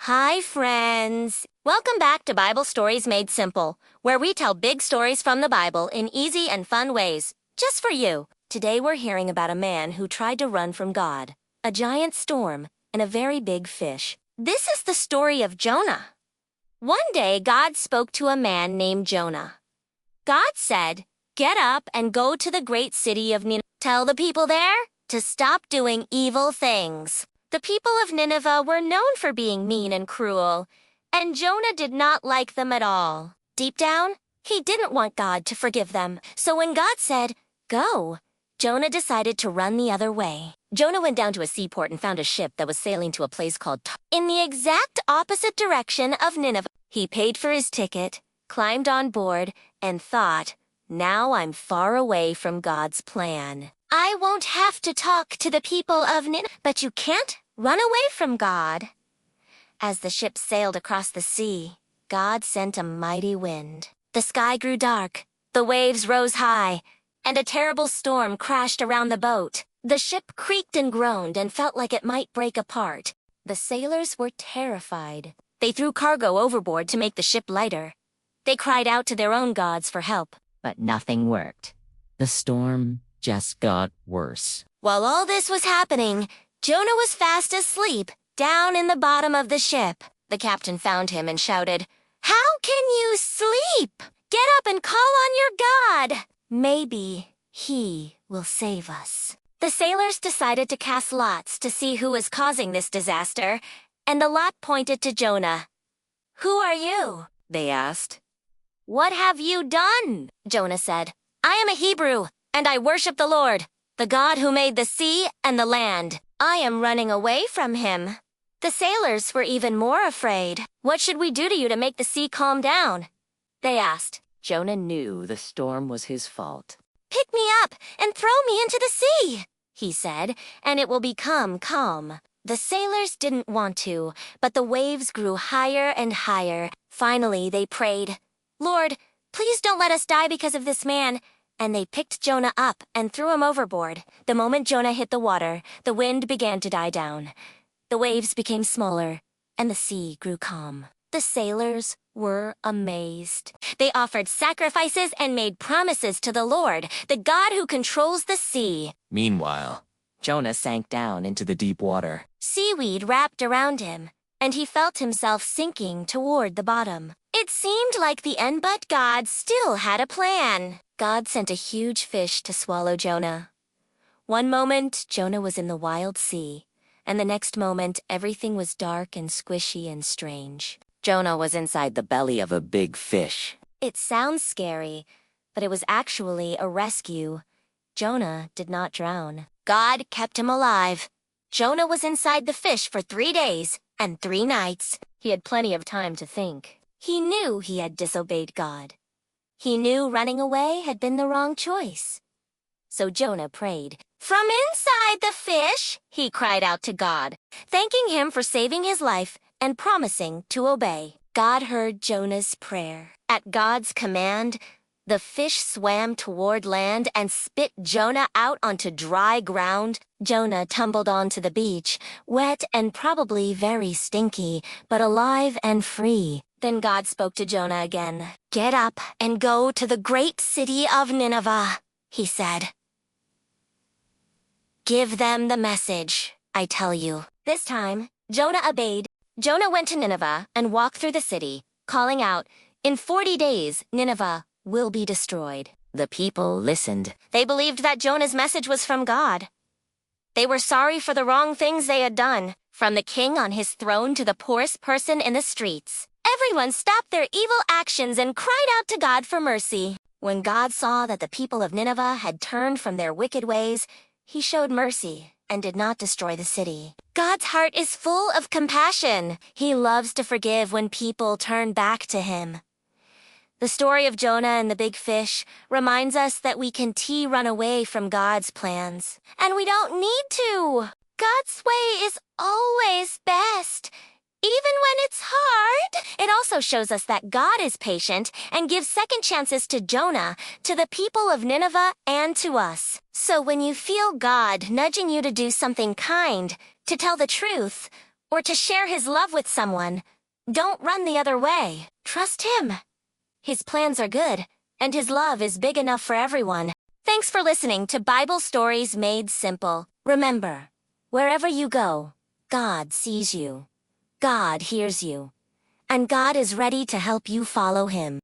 Hi, friends. Welcome back to Bible Stories Made Simple, where we tell big stories from the Bible in easy and fun ways, just for you. Today we're hearing about a man who tried to run from God, a giant storm, and a very big fish. This is the story of Jonah. One day, God spoke to a man named Jonah. God said, "Get up and go to the great city of Nineveh. Tell the people there to stop doing evil things." The people of Nineveh were known for being mean and cruel, and Jonah did not like them at all. Deep down, he didn't want God to forgive them, so when God said, "Go," Jonah decided to run the other way. Jonah went down to a seaport and found a ship that was sailing to a place called in the exact opposite direction of Nineveh. He paid for his ticket, climbed on board, and thought, "Now I'm far away from God's plan. I won't have to talk to the people of Nineveh." But you can't run away from God. As the ship sailed across the sea, God sent a mighty wind. The sky grew dark, the waves rose high, and a terrible storm crashed around the boat. The ship creaked and groaned and felt like it might break apart. The sailors were terrified. They threw cargo overboard to make the ship lighter. They cried out to their own gods for help, but nothing worked. The storm just got worse. While all this was happening, Jonah was fast asleep, down in the bottom of the ship. The captain found him and shouted, "How can you sleep? Get up and call on your God. Maybe he will save us." The sailors decided to cast lots to see who was causing this disaster, and the lot pointed to Jonah. "Who are you?" they asked. "What have you done?" Jonah said. "I am a Hebrew, and I worship the Lord, the God who made the sea and the land. I am running away from him." The sailors were even more afraid. "What should we do to you to make the sea calm down?" they asked. Jonah knew the storm was his fault. "Pick me up and throw me into the sea," he said, "and it will become calm." The sailors didn't want to, but the waves grew higher and higher. Finally, they prayed, "Lord, please don't let us die because of this man." And they picked Jonah up and threw him overboard. The moment Jonah hit the water, the wind began to die down. The waves became smaller, and the sea grew calm. The sailors were amazed. They offered sacrifices and made promises to the Lord, the God who controls the sea. Meanwhile, Jonah sank down into the deep water. Seaweed wrapped around him, and he felt himself sinking toward the bottom. It seemed like the end, but God still had a plan. God sent a huge fish to swallow Jonah. One moment, Jonah was in the wild sea, and the next moment, everything was dark and squishy and strange. Jonah was inside the belly of a big fish. It sounds scary, but it was actually a rescue. Jonah did not drown. God kept him alive. Jonah was inside the fish for 3 days and 3 nights. He had plenty of time to think. He knew he had disobeyed God. He knew running away had been the wrong choice. So Jonah prayed. From inside the fish, he cried out to God, thanking him for saving his life and promising to obey. God heard Jonah's prayer. At God's command, the fish swam toward land and spit Jonah out onto dry ground. Jonah tumbled onto the beach, wet and probably very stinky, but alive and free. Then God spoke to Jonah again. "Get up and go to the great city of Nineveh," he said. "Give them the message, I tell you." This time, Jonah obeyed. Jonah went to Nineveh and walked through the city, calling out, "In 40 days, Nineveh will be destroyed." The people listened. They believed that Jonah's message was from God. They were sorry for the wrong things they had done, from the king on his throne to the poorest person in the streets. Everyone stopped their evil actions and cried out to God for mercy. When God saw that the people of Nineveh had turned from their wicked ways, he showed mercy and did not destroy the city. God's heart is full of compassion. He loves to forgive when people turn back to him. The story of Jonah and the big fish reminds us that we can run away from God's plans. And we don't need to. God's way is always best, even when it's hard. It also shows us that God is patient and gives second chances to Jonah, to the people of Nineveh, and to us. So when you feel God nudging you to do something kind, to tell the truth, or to share his love with someone, don't run the other way. Trust him. His plans are good, and his love is big enough for everyone. Thanks for listening to Bible Stories Made Simple. Remember, wherever you go, God sees you, God hears you, and God is ready to help you follow him.